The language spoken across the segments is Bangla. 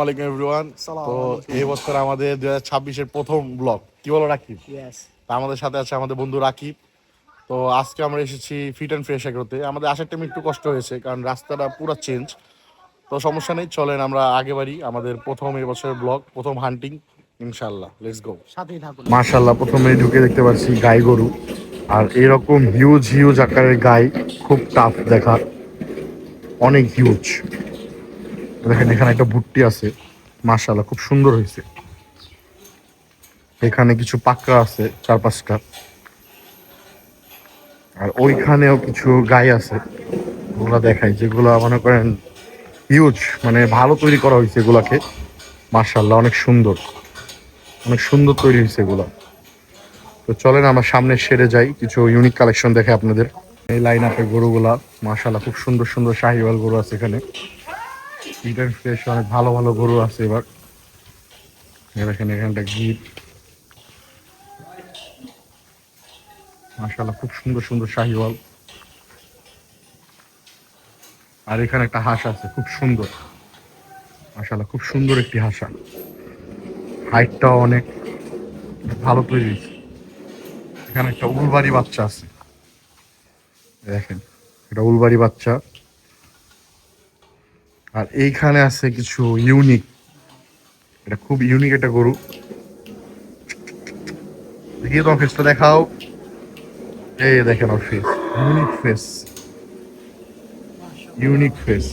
আলাইকুম এভরিওয়ান। তো এই বছর আমাদের 2026-এর প্রথম ব্লগ, কি বলো রাকিব? তা আমাদের সাথে আছে আমাদের বন্ধু রাকিব। তো আজকে আমরা এসেছি ফিট অ্যান্ড ফ্রেশ এগ্রোতে। আমাদের আসার টাইম একটু কষ্ট হয়েছে কারণ রাস্তাটা পুরো চেঞ্জ। তো সমস্যা নেই, চলেন আমরা আগে বাড়ি। আমাদের প্রথম এই বছরের ব্লগ, প্রথম হান্টিং, ইনশাল্লাহ লেটস গো। সাথেই থাকুন। মাশাল্লাহ, প্রথমেই ঢুকে দেখতে পাচ্ছি গাই গরু। আর এরকম হিউজ হিউজ আকারের গাই খুব টাফ দেখা, অনেক হিউজ। দেখেন এখানে একটা ভুট্টি আছে, মাশাল্লাহ খুব সুন্দর হয়েছে। এখানে কিছু পাকড়া আছে 4-5টা, আর ওইখানেও কিছু গাই আছে, ওগুলা দেখাই, যেগুলো মনে করেন হিউজ, মানে ভালো তৈরি করা হয়েছে এগুলাকে। মাশাল্লাহ অনেক সুন্দর, অনেক সুন্দর তৈরি হয়েছে এগুলো। তো চলেন আমরা সামনে সেরে যাই, কিছু ইউনিক কালেকশন দেখে আপনাদের। এই লাইন আপের গরুগুলা মাশাল্লাহ খুব সুন্দর সুন্দর শাহিওয়াল গরু আছে এখানে। ফিট অ্যান্ড ফ্রেশ অনেক ভালো ভালো গরু আছে এবার। দেখেন এখানটা গির, মাশাল্লাহ খুব সুন্দর সুন্দর শাহিওয়াল। আর এখানে একটা হাঁস আছে খুব সুন্দর, মাশাল্লাহ খুব সুন্দর একটি হাঁসা, হাইটটাও অনেক ভালো তৈরি হয়েছে। এখানে একটা উলবাড়ি বাচ্চা আছে, দেখেন এটা উলবাড়ি বাচ্চা। আর এইখানে আছে কিছু ইউনিক, এটা খুব ইউনিক একটা গরু। দেখিয়ে তোমার ফেসটা দেখাও। এই দেখেন ওর face, unique face, unique face.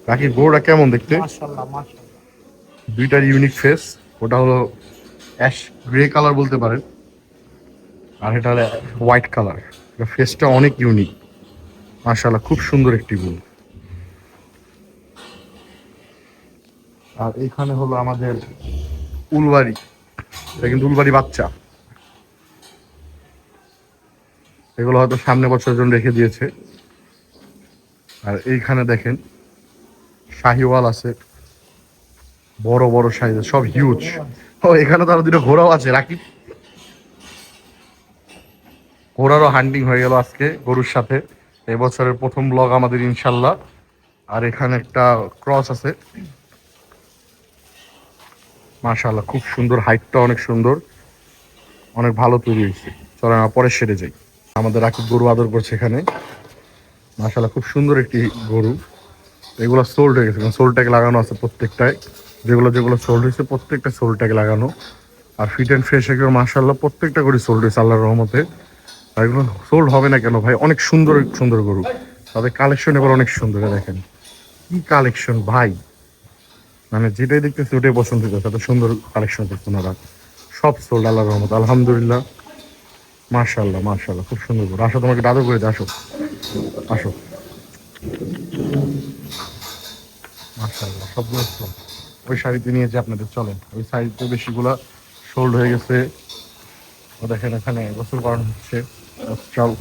বাকি গরুটা কেমন দেখতে? মাশাআল্লাহ মাশাআল্লাহ। দুইটার ইউনিক ফেস। ওটা হলো অ্যাশ গ্রে কালার বলতে পারেন, আর এটা হলো হোয়াইট কালার। ফেসটা অনেক ইউনিক, মাশাআল্লাহ খুব সুন্দর একটি গরু। আর এইখানে হলো আমাদের উলবাড়ি, এটা কিন্তু উলবাড়ি বাচ্চা। এগুলো হয়তো সামনে বছরের জন্য রেখে দিয়েছে। আর এইখানে দেখেন শাহিওয়াল আছে, বড় বড় সাইজের, সব হিউজ। ও এখানে তো আরো দুটো ঘোড়াও আছে রাখি। ঘোড়ারও হান্টিং হয়ে গেল আজকে গরুর সাথে। এবছরের প্রথম ব্লগ আমাদের ইনশাল্লাহ। আর এখানে একটা ক্রস আছে, মাশাআল্লাহ খুব সুন্দর, হাইটটা অনেক সুন্দর, অনেক ভালো তৈরি হয়েছে। চলো আমরা পরে সেরে যাই। আমাদের রাকিব গরু আদর করছে এখানে, মাশাআল্লাহ খুব সুন্দর একটি গরু। এগুলো সোল্ড হয়ে গেছে, সোল ট্যাগ লাগানো আছে প্রত্যেকটায়। যেগুলো যেগুলো সোল্ড হয়েছে প্রত্যেকটা সোল ট্যাগ লাগানো। আর ফিট অ্যান্ড ফ্রেশ এগুলো মাশাআল্লাহ প্রত্যেকটা করে সোল্ড হয়েছে আল্লাহর রহমতে। আর এগুলো সোল্ড হবে না কেন ভাই, অনেক সুন্দর সুন্দর গরু। তাদের কালেকশন এবার অনেক সুন্দর, দেখেন কি কালেকশন ভাই, মানে যেটাই দেখতেছি ওটাই পছন্দ হচ্ছে, এত সুন্দর কালেকশন করছে ওনারা। সব সোল্ড আল্লাহর রহমত, আলহামদুলিল্লাহ। মাশাআল্লাহ মাশাআল্লাহ খুব সুন্দর গরু। আসো তোমাকে দাদু করে আসো, আসো। মাশাআল্লাহ সবগুলো সোল্ড। ওই শাড়িতে নিয়ে যে আপনাদের চলেন, ওই শাড়িতে বেশিগুলা সোল্ড হয়ে গেছে। ও দেখেন এখানে গোসল করানো হচ্ছে, চল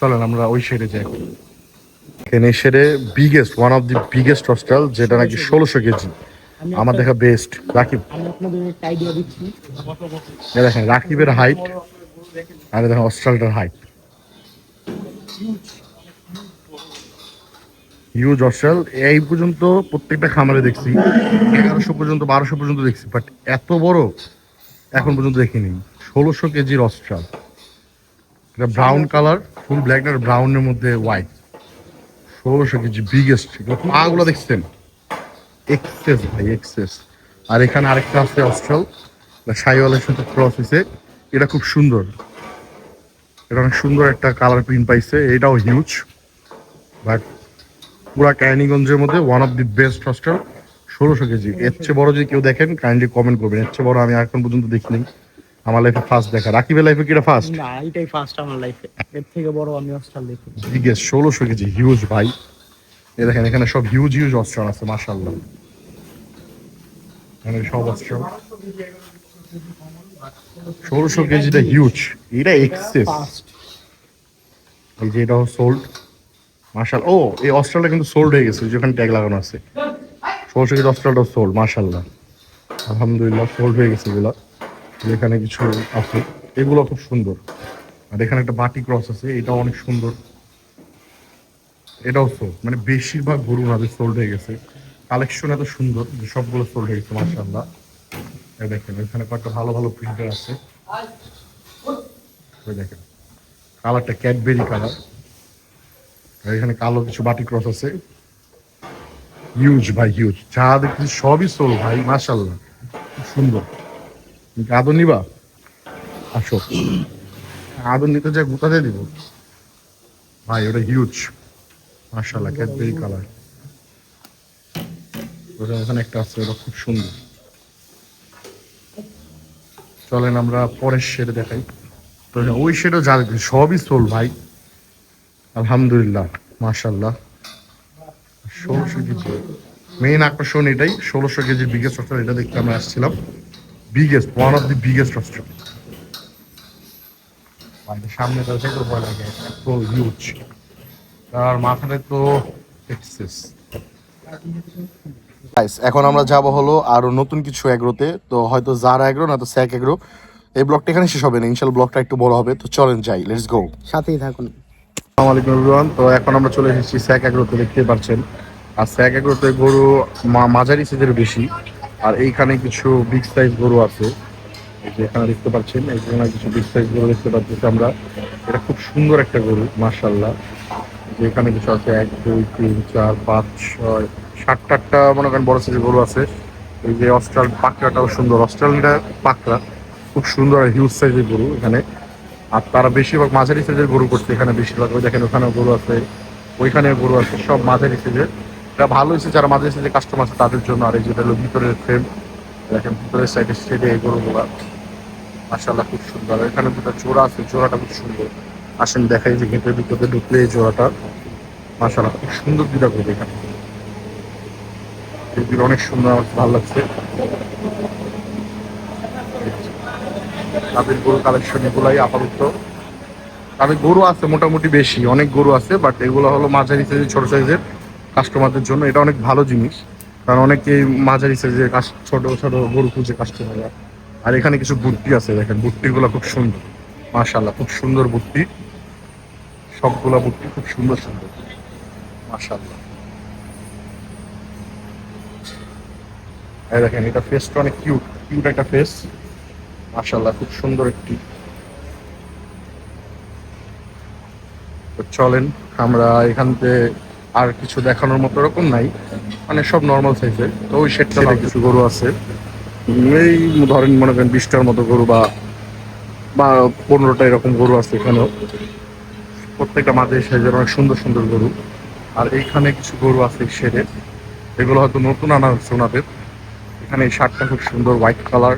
চলেন আমরা ওই শেডে যাই। এখানে শেডে biggest, one of the biggest hostel, যেটা নাকি 1600 কেজি আমার দেখা বেস্ট। রাকিব, আমি আপনাদের একটা আইডিয়া দিচ্ছি। দেখেন রাকিবের হাইট আর দেখেন হস্টেলটার হাইট, হিউজ হস্টেল। এই পর্যন্ত প্রত্যেকটা খামারে দেখছি 1100 পর্যন্ত, 1200 পর্যন্ত দেখছি, বাট এত বড় এখন পর্যন্ত দেখিনি। 1600 কেজির হস্টেল, এটা ব্রাউন কালার, ফুল ব্ল্যাক আর ব্রাউনের মধ্যে হোয়াইট। 1600 KG biggest. পা গুলো দেখছেন, এক্সেস ভাই এক্সেস। আর এখানে আরেকটা আছে হস্টেল, সাইওয়ালের সাথে ক্রস হয়েছে, এটা খুব সুন্দর, এটা অনেক সুন্দর একটা কালার প্রিন্ট পাইছে। এটাও হিউজ, বাট পুরা ক্যানিগঞ্জের মধ্যে one of the best hostel. 1600 KG, এর চেয়ে বড় যদি কেউ দেখেন কাইন্ডলি কমেন্ট করবেন। এর চেয়ে বড় আমি এখন পর্যন্ত দেখিনি, আমার লাইফে ফার্স্ট দেখা। রাকিবের লাইফে কিটা ফার্স্ট? না, এটাই ফার্স্ট আমার লাইফে, এর থেকে বড় আমি হস্টাল দেখি। বিগেস্ট 1600 কেজি, হিউজ ভাই। এই দেখেন এখানে সব হিউজ হিউজ হস্টেল আছে, মাশাআল্লাহ। এখানে সব হস্টেল 1600 কেজিটা হিউজ, এটা এক্সেস। ফার্স্ট এই যে এটাও সোল্ড, মাশাআল্লাহ। ও এই হস্টেলটা কিন্তু সোল্ড হয়ে গেছে, যেখানে ট্যাগ লাগানো আছে। 1600 কেজি হস্টেলটাও সোল্ড, মাশাআল্লাহ আলহামদুলিল্লাহ সোল্ড হয়ে গেছে এগুলা। যেখানে কিছু আছে এগুলো খুব সুন্দর। আর এখানে একটা বাটি ক্রস আছে, এটাও অনেক সুন্দর, এটাও সোল্ড। মানে বেশিরভাগ গরু আমাদের সোল্ড হয়ে গেছে। কালেকশন এত সুন্দর যে সবগুলো সোল্ড হয়ে গেছে মাশাআল্লাহ। এই দেখেন এখানে কয়েকটা ভালো ভালো প্রিন্টার আছে। এই দেখেন কালারটা ক্যাডবেরি কালার, এখানে কালো কিছু বাটি ক্রস আছে। হিউজ ভাই হিউজ, যা দেখছি সবই সোল ভাই মাশাআল্লাহ, খুব সুন্দর। তুমি কি আদর নিবা? আসো, আদর নিতে যা গুতা দিয়ে দিব ভাই। ওটা হিউজ মাশাআল্লাহ, ক্যাডবেরি কালার। ওখানে একটা আছে, ওটা খুব সুন্দর। চলেন আমরা পরের শেড দেখাই। তো ওই শেডও যা দেখছি সবই সোল ভাই আলহামদুলিল্লাহ মাশাআল্লাহ। 1600 কেজি মেইন আকর্ষণ এটাই, 1600 কেজির বিগেস্ট রস্টার এটা দেখতে আমরা আসছিলাম। Biggest, one of the biggest Roaster. সামনে তো সেগুলো ভয় লাগে, এত হিউজ। আর মাথাটা তো এক্সেস। এখন আমরা যাব হলো আরো নতুন কিছু এগ্রোতে, তো হয়তো জারা এগ্রো না তো স্যাক এগ্রো। এই ব্লগটা এখানে শেষ হবে না, ইনশাআল্লাহ ব্লগটা একটু বড় হবে। তো চলেন যাই, লেটস গো। সাথেই থাকুন। আসসালামু আলাইকুম এভরিওয়ান। তো এখন আমরা চলে এসেছি স্যাক এগ্রোতে, দেখতে পাচ্ছেন। আর স্যাক এগ্রোতে গরু মাঝারি সাইজের বেশি, আর এইখানে কিছু বিগ সাইজ গরু আছে। এই যে এখানে দেখতে পাচ্ছেন, এইখানে কিছু বিগ সাইজ গরু দেখতে পাচ্ছি আমরা। এটা খুব সুন্দর একটা গরু মাশাআল্লাহ। যে এখানে কিছু আছে 1 2 3 4 5 6 7-8টা মনে করেন বড় সাইজের গরু আছে। এই যে অস্ট্রাল পাকড়াটাও সুন্দর, অস্ট্রালটা পাকড়া খুব সুন্দর আর হিউজ সাইজের গরু এখানে। আর তারা বেশিরভাগ মাঝারি সাইজের গরু করছে এখানে বেশিরভাগ। ওই দেখেন ওখানেও গরু আছে, ওইখানেও গরু আছে, সব মাঝারি সাইজের। এটা ভালো হয়েছে যারা মাঝারি সাইজের কাস্টমার আছে তাদের জন্য। আর এই যেটা হলো ভিতরের ফ্রেম, দেখেন ভিতরের সাইডে সেটে এই গরুগুলা মাশাআল্লাহ খুব সুন্দর। এখানে দুটো জোড়া আছে, জোড়াটা খুব সুন্দর। আসেন দেখাই যে গেটের ভিতরে ঢুকলে এই জোড়াটা মাশাআল্লাহ খুব সুন্দর দুটা গরু। এখানে এই দুটো অনেক সুন্দর, আমার ভালো লাগছে। তাদের গরু কালেকশন এগুলাই আপাতত। তাদের গরু আছে মোটামুটি বেশি, অনেক গরু আছে, বাট এগুলো হলো মাঝারি সাইজের ছোট সাইজের কাস্টমারদের জন্য। এটা অনেক ভালো জিনিস, কারণ অনেকেই মাঝারি সাইজের ছোট ছোট গরু খুঁজে কাস্টমাররা। আর এখানে কিছু বুট্টি আছে, দেখেন বুট্টিগুলো খুব সুন্দর মাশাআল্লাহ, খুব সুন্দর বুট্টি। সবগুলা বুট্টি খুব সুন্দর সুন্দর মাশাআল্লাহ। এই দেখেন এটা ফেসটা অনেক কিউট, কিউট একটা ফেস মাশাআল্লাহ, খুব সুন্দর একটি। তো চলেন আমরা এখান থেকে, আর কিছু দেখানোর মতো এরকম নাই, মানে সব নর্মাল সাইজের। তো ওই শেডটা কিছু গরু আছে, এই ধরেন মনে করেন 20টার মতো গরু বা বা 15টা এরকম গরু আছে এখানেও। প্রত্যেকটা মাঝারি সাইজের অনেক সুন্দর সুন্দর গরু। আর এইখানে কিছু গরু আছে শেডের, এগুলো হয়তো নতুন আনা হচ্ছে ওনাদের। এখানে এই শার্টটা খুব সুন্দর, হোয়াইট কালার,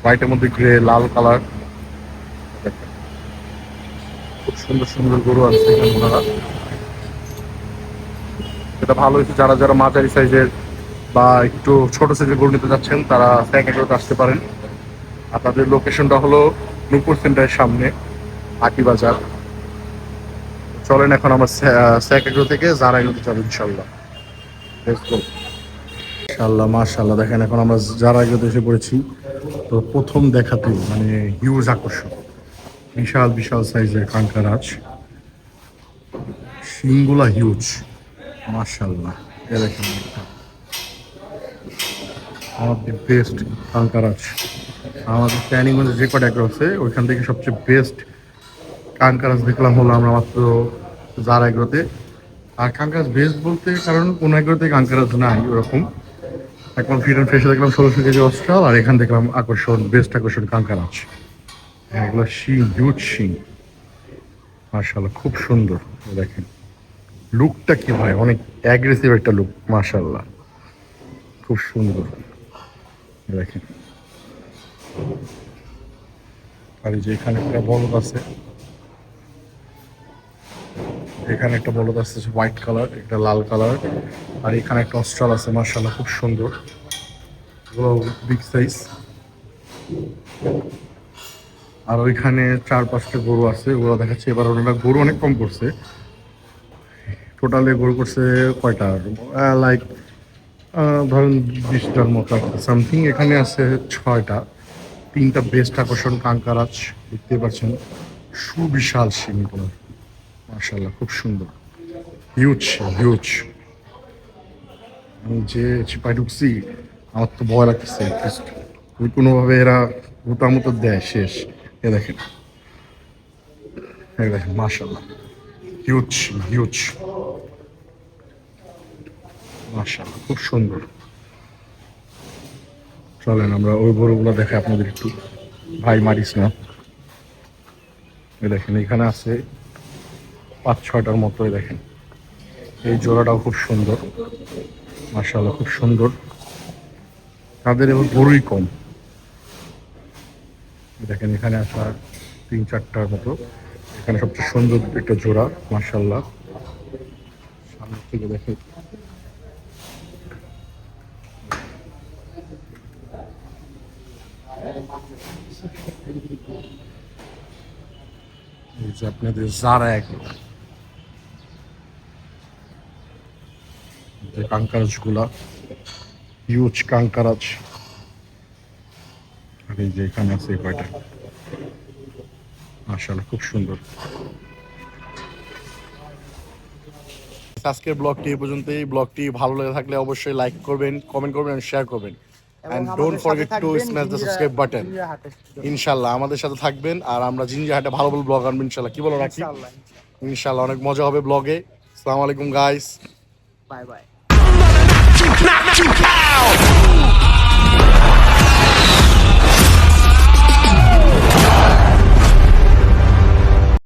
হোয়াইটের মধ্যে গ্রে লাল কালার। খুব সুন্দর সুন্দর গরু আছে এখানে ওনারা। এটা ভালো হয়েছে, যারা যারা মাঝারি সাইজের বা একটু ছোট সাইজের গরু নিতে যাচ্ছেন তারা স্যাক এগ্রোতে আসতে পারেন। আর তাদের লোকেশনটা হলো নূপুর সেন্টারের সামনে, আকি বাজার। চলেন এখন আমরা স্যাক এগ্রো থেকে জারা এগ্রোতে যাবো ইনশাল্লাহ। Let's go. মাশাআল্লাহ মাশাআল্লাহ, দেখেন এখন আমরা জারা এগ্রোতে এসে পড়েছি। তো প্রথম দেখাতেই মানে হিউজ আকর্ষণ, বিশাল বিশাল সাইজের কাঙ্কারাজ, শিংগুলা হিউজ মাশাআল্লাহ। এ দেখেন আমাদের বেস্ট কাঙ্কারাজ। আমাদের ক্যানিগঞ্জে যে কটা এগ্রো আছে ওইখান থেকে সবচেয়ে বেস্ট কাঙ্কারাজ দেখলাম হলো আমরা মাত্র জারা এগ্রোতে। আর কাঙ্কারাজ বেস্ট বলতে কারণ কোনো এগ্রোতে কাঙ্কারাজ নাই ওরকম। এখন ফিট অ্যান্ড ফ্রেশে দেখলাম 1600 কেজি অস্ট্রাল, আর এখান দেখলাম আকর্ষণ, বেস্ট আকর্ষণ কাঙ্কারাজ। এগুলো শিং, হিউজ শিং মাশাআল্লাহ, খুব সুন্দর। দেখেন লুকটা কি ভাই, অনেক অ্যাগ্রেসিভ একটা লুক মাশাআল্লাহ, খুব সুন্দর। দেখেন আর এই যে এখানে একটা বলদ আছে, এখানে একটা বলদ আছে হোয়াইট কালার, একটা লাল কালার। আর এখানে একটা অস্ট্রাল আছে মাশাআল্লাহ, খুব সুন্দর, এগুলো বিগ সাইজ। আর ওইখানে 4-5টা গরু আছে, ওগুলো দেখাচ্ছে। এবার ওনারা গরু অনেক কম করছে, টোটালে গরু করছে কয়টা, লাইক ধরেন 20টার মতো সামথিং। এখানে আছে 6টা, 3টা বেস্ট আকর্ষণ কাঙ্কারাজ দেখতে পাচ্ছেন, সুবিশাল শিংগুলো মাশাআল্লাহ, খুব সুন্দর, হিউজ হিউজ আমি যে চিপায় ঢুকছি আমার তো ভয় লাগতেছে ওই কোনোভাবে এরা মোটামুতো দেয় শেষ। এ দেখেন মাশাল্লাহ, হিউজ হিউজ, মাশাল্লাহ খুব সুন্দর। চলেন আমরা ওই গরুগুলো দেখে আপনাদের একটু, ভাই মারিস না। এই দেখেন এখানে আছে 5-6টার মতো। দেখেন এই জোড়াটাও খুব সুন্দর, মাশাআল্লাহ খুব সুন্দর। তাদের এবার গরুই কম। দেখেন এখানে আসা 3-4টার মতো। এখানে সবচেয়ে সুন্দর একটা জোড়া, মাশাআল্লাহ। সামনে থেকে দেখে এই যে আপনাদের যারা এগুলো যে কাঙ্কারাজ গুলা, হিউজ কাঙ্কারাজ। আর এই যে এখানে আছে এই কয়টা, মাশাআল্লাহ খুব সুন্দর। আজকের ব্লগটি এই পর্যন্তই। ব্লগটি ভালো লেগে থাকলে অবশ্যই লাইক করবেন, কমেন্ট করবেন এন্ড শেয়ার করবেন। And don't forget to smash the subscribe button. ইনশাল্লাহ আমাদের সাথে থাকবেন আর আমরা জিঞ্জিরহাটে ভালো ভালো ব্লগ আনবো ইনশাল্লাহ। কি বলো রাখি? ইনশাল্লাহ অনেক মজা হবে ব্লগে। আসসালামু আলাইকুম গাইস, বাই বাই।